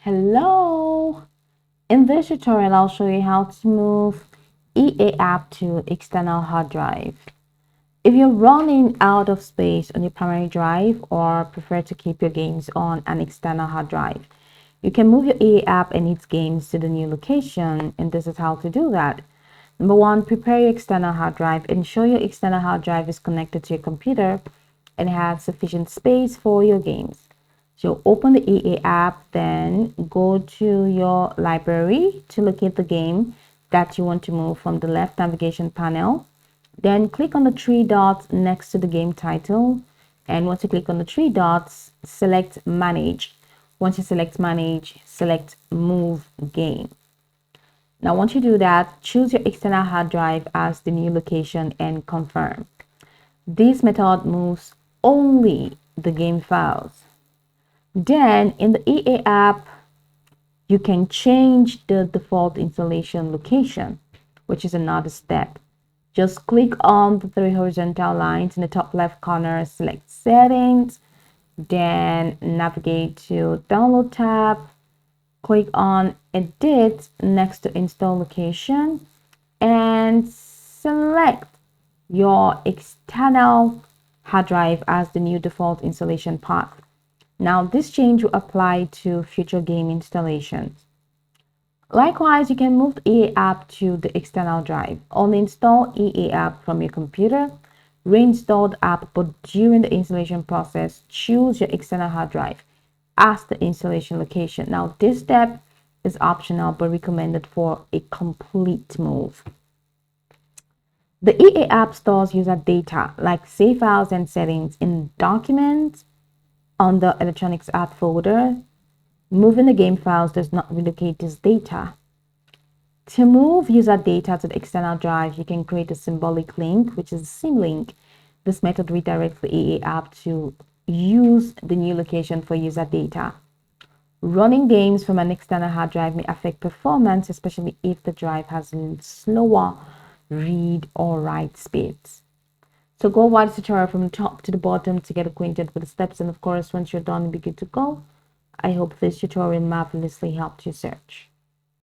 Hello! In this tutorial, I'll show you how to move EA app to external hard drive. If you're running out of space on your primary drive or prefer to keep your games on an external hard drive, you can move your EA app and its games to the new location, and this is how to do that. Number one, prepare your external hard drive. Ensure your external hard drive is connected to your computer and has sufficient space for your games. So open the EA app, then go to your library to locate the game that you want to move from the left navigation panel. Then click on the three dots next to the game title. And once you click on the three dots, select Manage. Once you select Manage, select Move Game. Now, once you do that, choose your external hard drive as the new location and confirm. This method moves only the game files. Then in the EA app, you can change the default installation location, which is another step. Just click on the three horizontal lines in the top left corner, select Settings, then navigate to Download tab, click on Edit next to Install Location, and select your external hard drive as the new default installation path. Now, this change will apply to future game installations. Likewise, you can move the EA app to the external drive. Uninstall EA app from your computer, reinstall the app, but during the installation process, choose your external hard drive as the installation location. Now, this step is optional but recommended for a complete move. The EA app stores user data like save files and settings in Documents on the Electronics App folder. Moving the game files does not relocate this data. To move user data to the external drive, you can create a symbolic link, which is a symlink. This method redirects the EA app to use the new location for user data. Running games from an external hard drive may affect performance, especially if the drive has slower read or write speeds. So go watch the tutorial from the top to the bottom to get acquainted with the steps, and of course, once you're done, you'll be good to go. I hope this tutorial marvelously helped you search.